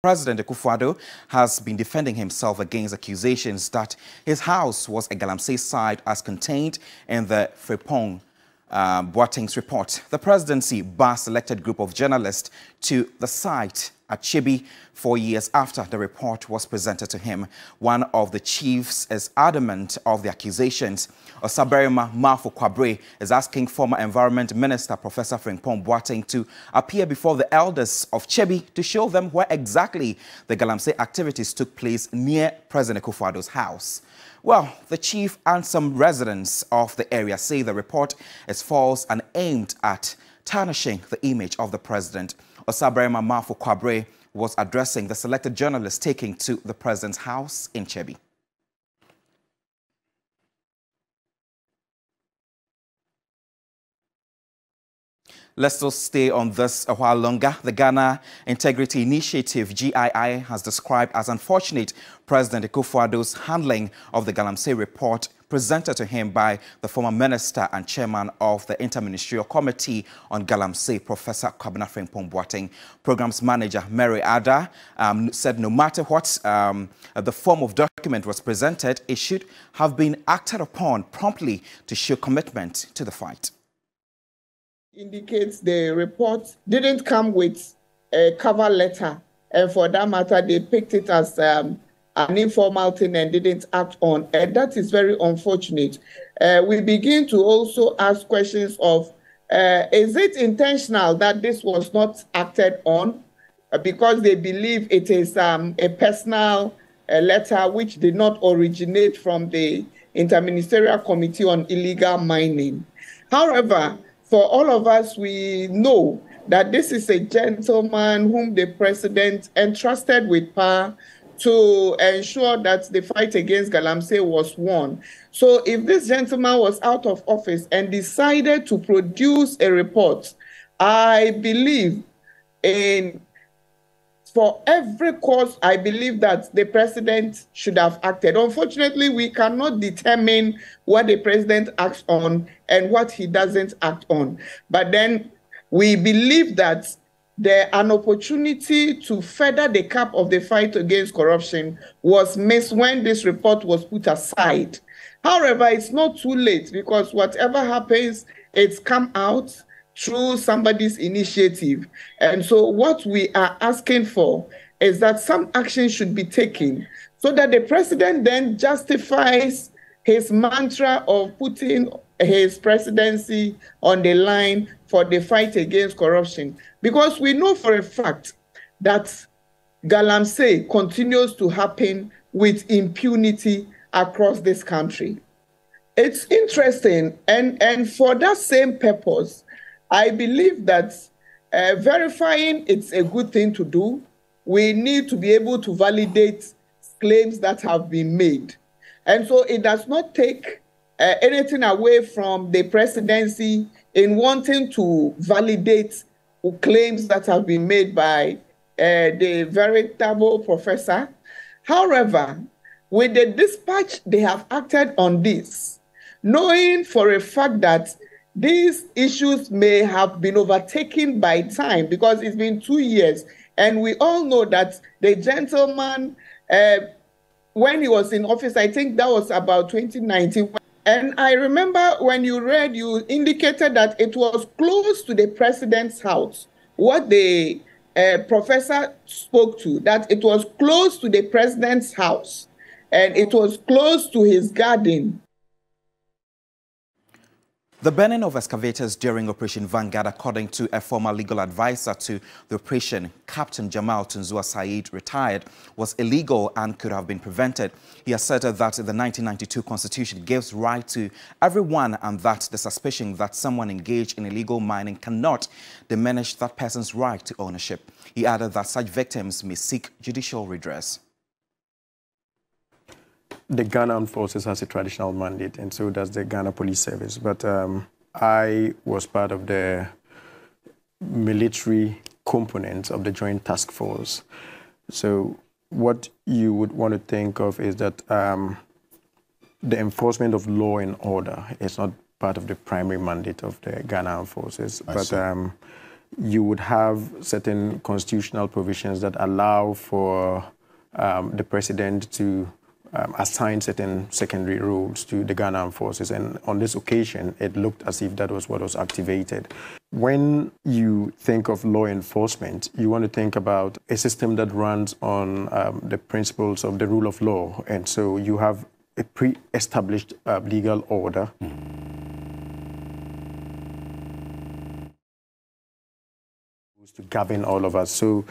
President Akufo-Addo has been defending himself against accusations that his house was a Galamsey site as contained in the Frimpong Boateng's report. The presidency bar selected group of journalists to the site at Chebi 4 years after the report was presented to him. One of the chiefs is adamant of the accusations. Osaberima Mafo-Kwabre is asking former Environment Minister Professor Frimpong Boateng to appear before the elders of Chebi to show them where exactly the Galamsey activities took place near President Akufo-Addo's house. Well, the chief and some residents of the area say the report is false and aimed at tarnishing the image of the president. Osaberima Mafo-Kwabre was addressing the selected journalists taken to the president's house in Chebi. Let's still stay on this a while longer. The Ghana Integrity Initiative, GII, has described as unfortunate President Akufo-Addo's handling of the Galamsey report presented to him by the former minister and chairman of the Interministerial Committee on Galamsey, Professor Kwabena Frimpong Boateng. Programs manager Mary Ada said no matter what the form of document was presented, it should have been acted upon promptly to show commitment to the fight. Indicates the report didn't come with a cover letter, and for that matter, they picked it as an informal thing and didn't act on, and that is very unfortunate. We begin to also ask questions of, is it intentional that this was not acted on? Because they believe it is a personal letter which did not originate from the Interministerial Committee on Illegal Mining. However, for all of us, we know that this is a gentleman whom the president entrusted with power to ensure that the fight against Galamsey was won. So if this gentleman was out of office and decided to produce a report, I believe for every cause, I believe that the president should have acted. Unfortunately, we cannot determine what the president acts on and what he doesn't act on. But then we believe that an opportunity to further the cap of the fight against corruption was missed when this report was put aside. However, it's not too late because whatever happens, it's come out through somebody's initiative. And so what we are asking for is that some action should be taken so that the president then justifies his mantra of putting his presidency on the line for the fight against corruption. Because we know for a fact that Galamsey continues to happen with impunity across this country. It's interesting, and for that same purpose, I believe that verifying it's a good thing to do. We need to be able to validate claims that have been made. And so it does not take anything away from the presidency in wanting to validate claims that have been made by the veritable professor. However, with the dispatch, they have acted on this, knowing for a fact that these issues may have been overtaken by time because it's been 2 years. And we all know that the gentleman, when he was in office, I think that was about 2019. And I remember when you read, you indicated that it was close to the president's house. What the professor spoke to, that it was close to the president's house and it was close to his garden. The burning of excavators during Operation Vanguard, according to a former legal advisor to the operation, Captain Jamal Tunzua Said, retired, was illegal and could have been prevented. He asserted that the 1992 Constitution gives right to everyone and that the suspicion that someone engaged in illegal mining cannot diminish that person's right to ownership. He added that such victims may seek judicial redress. The Ghana Armed Forces has a traditional mandate, and so does the Ghana Police Service. But I was part of the military component of the Joint Task Force. So what you would want to think of is that the enforcement of law and order is not part of the primary mandate of the Ghana Armed Forces. But you would have certain constitutional provisions that allow for the president to assign certain secondary roles to the Ghana Armed Forces. And on this occasion, it looked as if that was what was activated. When you think of law enforcement, you want to think about a system that runs on the principles of the rule of law. And so you have a pre-established legal order. To govern all of us. So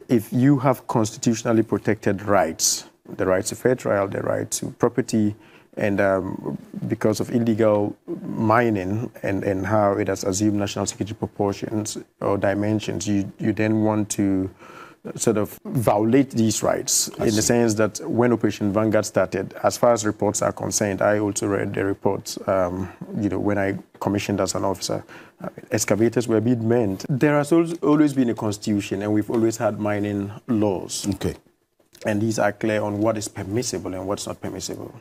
if you have constitutionally protected rights, the right to fair trial, the right to property, and because of illegal mining and how it has assumed national security proportions or dimensions, you then want to sort of violate these rights in the sense that when Operation Vanguard started, as far as reports are concerned, I also read the reports, when I commissioned as an officer, excavators were being meant. There has always been a constitution, and we've always had mining laws. Okay. And these are clear on what is permissible and what's not permissible.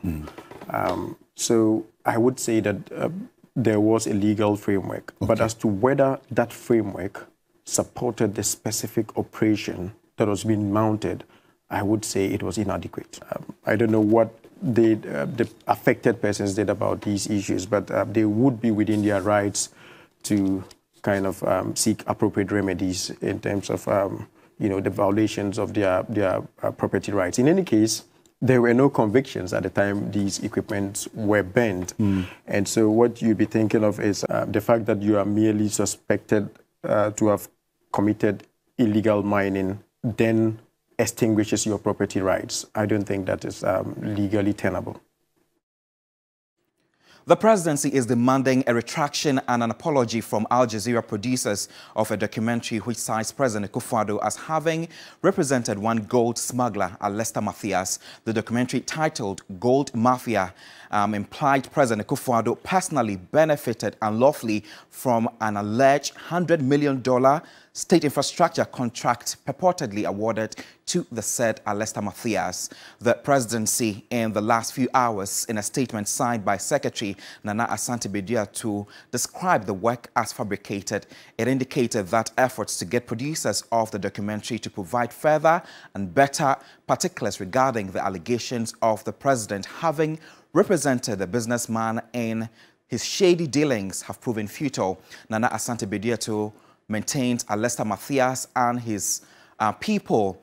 So I would say that there was a legal framework, but as to whether that framework supported the specific operation that was being mounted, I would say it was inadequate. I don't know what the affected persons did about these issues, but they would be within their rights to kind of seek appropriate remedies in terms of the violations of their property rights. In any case, there were no convictions at the time these equipments were banned. And so what you'd be thinking of is the fact that you are merely suspected to have committed illegal mining, then extinguishes your property rights. I don't think that is legally tenable. The presidency is demanding a retraction and an apology from Al Jazeera producers of a documentary which cites President Akufo-Addo as having represented one gold smuggler, Alester Matthias. The documentary, titled Gold Mafia, implied President Akufo-Addo personally benefited unlawfully from an alleged $100 million state infrastructure contract purportedly awarded to the said Alester Matthias. The presidency, in the last few hours, in a statement signed by Secretary Nana Asante-Bediah to describe the work as fabricated, it indicated that efforts to get producers of the documentary to provide further and better particulars regarding the allegations of the president having represented the businessman in his shady dealings have proven futile. Nana Asante-Bediah too maintains Alester Matthias and his people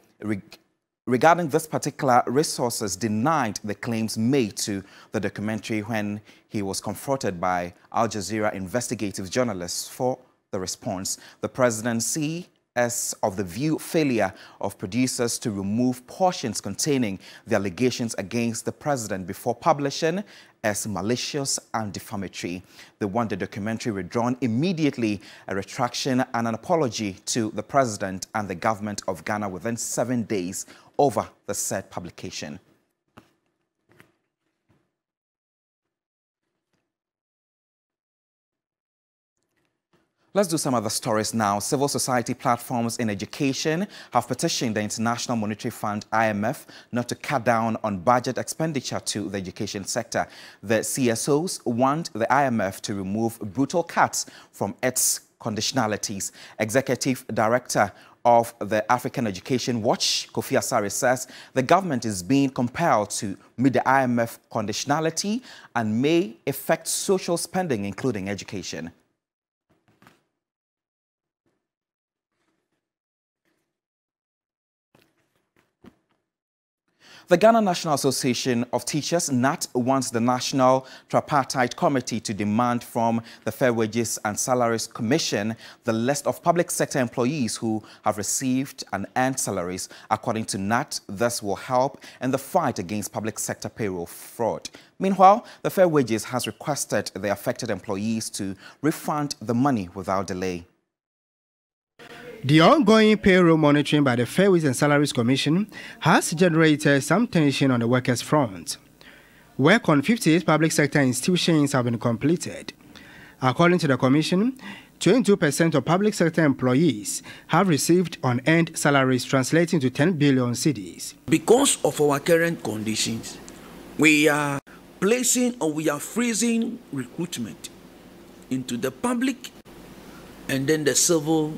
regarding this particular resources denied the claims made to the documentary when he was confronted by Al Jazeera investigative journalists for the response. The presidency is of the view failure of producers to remove portions containing the allegations against the president before publishing as malicious and defamatory. They want the documentary withdrawn immediately, a retraction and an apology to the president and the government of Ghana within 7 days over the said publication. Let's do some other stories now. Civil society platforms in education have petitioned the International Monetary Fund, IMF, not to cut down on budget expenditure to the education sector. The CSOs want the IMF to remove brutal cuts from its conditionalities. Executive Director of the African Education Watch, Kofi Asare, says the government is being compelled to meet the IMF conditionality and may affect social spending, including education. The Ghana National Association of Teachers, NAT, wants the National Tripartite Committee to demand from the Fair Wages and Salaries Commission the list of public sector employees who have received and earned salaries. According to NAT, this will help in the fight against public sector payroll fraud. Meanwhile, the Fair Wages has requested the affected employees to refund the money without delay. The ongoing payroll monitoring by the Fair Wages and Salaries Commission has generated some tension on the workers' front. Work on 58 public sector institutions have been completed. According to the Commission, 22% of public sector employees have received unearned salaries translating to 10 billion cedis. Because of our current conditions, we are placing or we are freezing recruitment into the public and then the civil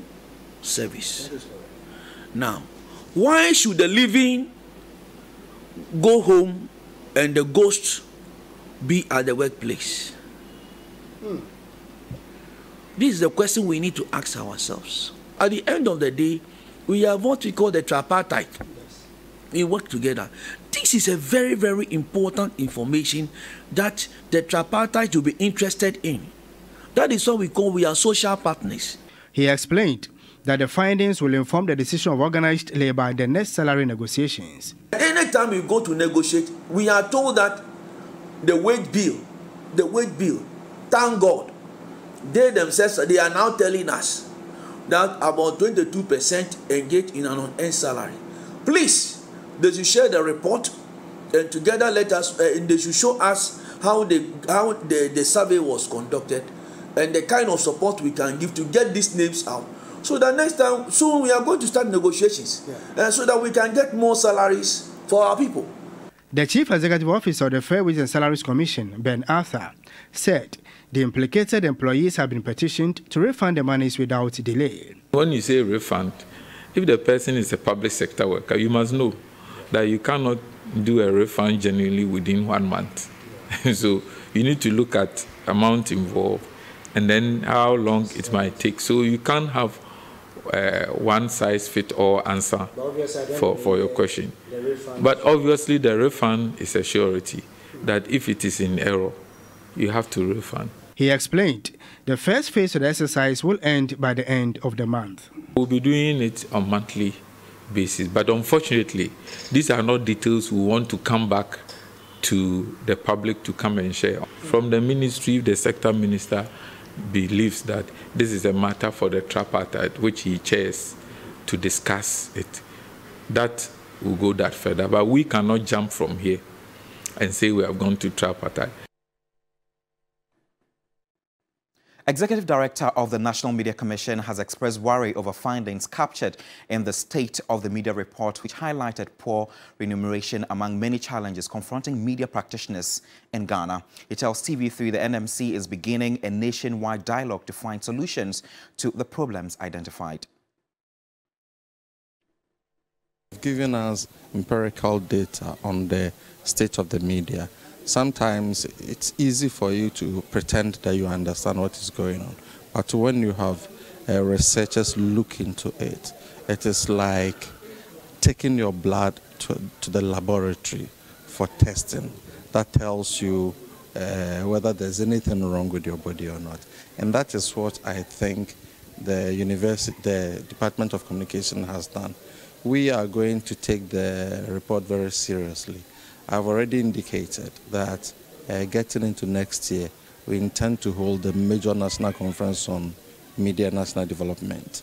service. Now, why should the living go home and the ghosts be at the workplace? This is the question we need to ask ourselves. At the end of the day, we have what we call the tripartite. We work together. This is a very, very important information that the tripartite will be interested in. That is what we are social partners. He explained that the findings will inform the decision of organized labor in the next salary negotiations. Anytime we go to negotiate, we are told that the wage bill, thank God, they themselves, they are now telling us that about 22% engage in an unearned salary. Please, they should share the report and together let us, they should show us how the survey was conducted and the kind of support we can give to get these names out. So that next time, soon we are going to start negotiations so that we can get more salaries for our people. The Chief Executive Officer of the Fair Wages and Salaries Commission, Ben Arthur, said the implicated employees have been petitioned to refund the monies without delay. When you say refund, if the person is a public sector worker, you must know that you cannot do a refund genuinely within 1 month. So you need to look at amount involved and then how long it might take. So you can't have one size fit all answer for your question. But obviously the refund is a surety that if it is in error, you have to refund. He explained the first phase of the exercise will end by the end of the month. We'll be doing it on a monthly basis, but unfortunately, these are not details we want to come back to the public to come and share. From the ministry, the sector minister believes that this is a matter for the tripartite, which he chairs, to discuss it. That will go that further, but we cannot jump from here and say we have gone to tripartite. Executive Director of the National Media Commission has expressed worry over findings captured in the State of the Media report, which highlighted poor remuneration among many challenges confronting media practitioners in Ghana. It tells TV3 the NMC is beginning a nationwide dialogue to find solutions to the problems identified. Given us empirical data on the state of the media, sometimes it's easy for you to pretend that you understand what is going on. But when you have researchers look into it, it is like taking your blood to the laboratory for testing. That tells you whether there's anything wrong with your body or not. And that is what I think the Department of Communication has done. We are going to take the report very seriously. I've already indicated that getting into next year, we intend to hold a major national conference on media national development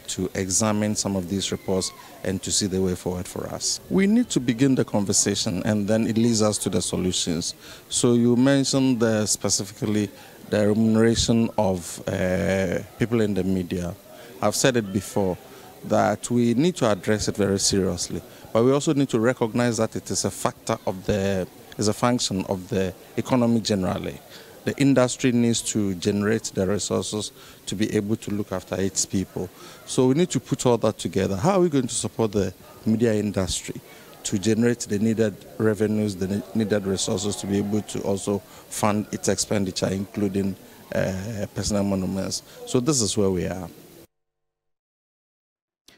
to examine some of these reports and to see the way forward for us. We need to begin the conversation and then it leads us to the solutions. So you mentioned specifically the remuneration of people in the media. I've said it before that we need to address it very seriously. But we also need to recognize that it is a factor of is a function of the economy generally. The industry needs to generate the resources to be able to look after its people. So we need to put all that together. How are we going to support the media industry to generate the needed revenues, the needed resources to be able to also fund its expenditure, including personal monuments? So this is where we are.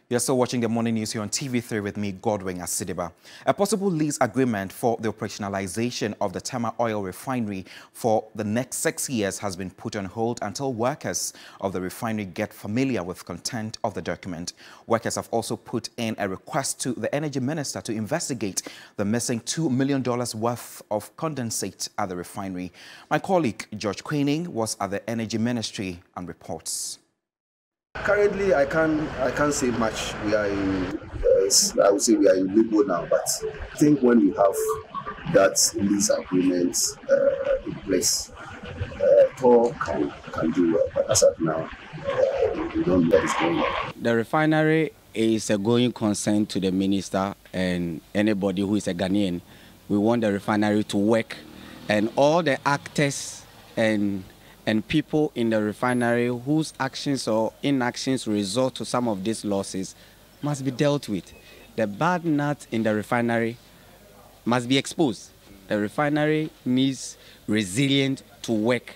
You're still watching the morning news here on TV3 with me, Godwin Asidiba. A possible lease agreement for the operationalization of the Tema Oil Refinery for the next 6 years has been put on hold until workers of the refinery get familiar with content of the document. Workers have also put in a request to the Energy Minister to investigate the missing $2 million worth of condensate at the refinery. My colleague George Queening was at the Energy Ministry and reports. Currently, I can't say much. We are in, I would say we are in limbo now. But I think when we have that lease agreement in place, Tor can do well. But as of now, we don't know what is going on. The refinery is a going concern to the minister and anybody who is a Ghanaian. We want the refinery to work, and all the actors and and people in the refinery whose actions or inactions result to some of these losses must be dealt with. The bad nuts in the refinery must be exposed. The refinery needs resilient to work,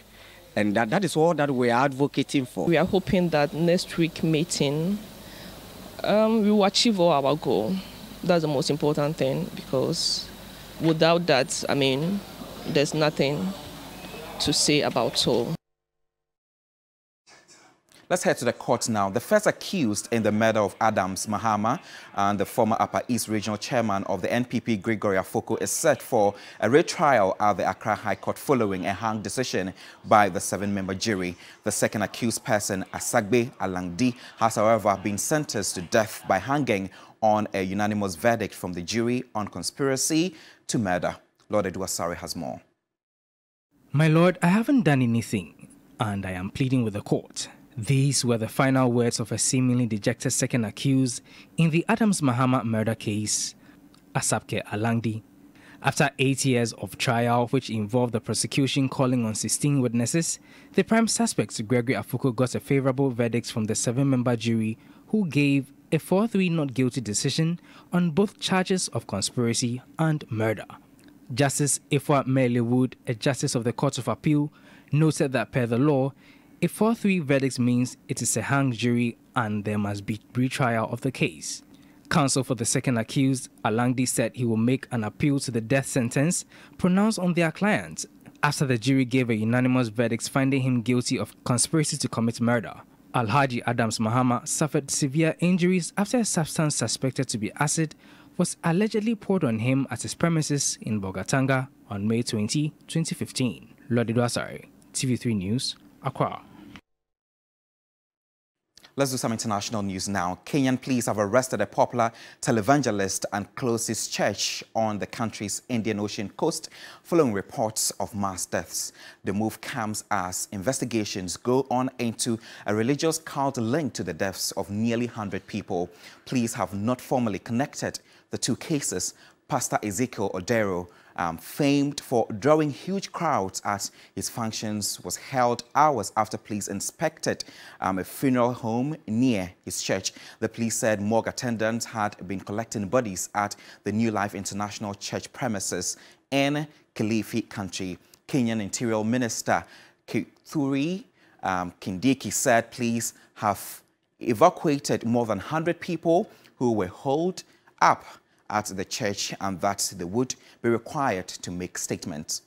and that is all that we are advocating for. We are hoping that next week meeting we will achieve all our goal. That's the most important thing, because without that, I mean, there's nothing to say about so. Let's head to the court now. The first accused in the murder of Adams Mahama and the former Upper East Regional Chairman of the NPP, Gregory Afoko, is set for a retrial at the Accra High Court following a hung decision by the 7-member jury. The second accused person, Asagbe Alangdi, has, however, been sentenced to death by hanging on a unanimous verdict from the jury on conspiracy to murder. Lord Eduasari has more. My lord, I haven't done anything, and I am pleading with the court. These were the final words of a seemingly dejected second accused in the Adams Mahama murder case, Asabke Alangdi. After 8 years of trial, which involved the prosecution calling on 16 witnesses, the prime suspect, Gregory Afoko, got a favorable verdict from the 7-member jury, who gave a 4-3 not guilty decision on both charges of conspiracy and murder. Justice Ifwa Melewood, a justice of the Court of Appeal, noted that per the law, a 4-3 verdict means it is a hung jury and there must be retrial of the case. Counsel for the second accused, Alangdi, said he will make an appeal to the death sentence pronounced on their client after the jury gave a unanimous verdict finding him guilty of conspiracy to commit murder. Alhaji Adams Mahama suffered severe injuries after a substance suspected to be acid was allegedly poured on him at his premises in Bogatanga on May 20, 2015. Lord Eduasari, TV3 News, Accra. Let's do some international news now. Kenyan police have arrested a popular televangelist and closed his church on the country's Indian Ocean coast following reports of mass deaths. The move comes as investigations go on into a religious cult linked to the deaths of nearly 100 people. Police have not formally connected the two cases. Pastor Ezekiel Odero, famed for drawing huge crowds at his functions, was held hours after police inspected a funeral home near his church. The police said morgue attendants had been collecting bodies at the New Life International Church premises in Kilifi Country. Kenyan Interior Minister Kithure Kindiki said police have evacuated more than 100 people who were holed up at the church and that they would be required to make statements.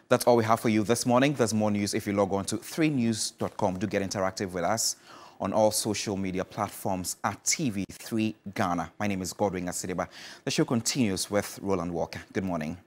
That's all we have for you this morning. There's more news if you log on to 3news.com. Do get interactive with us on all social media platforms at TV3 Ghana. My name is Godwin Asideba. The show continues with Roland Walker. Good morning.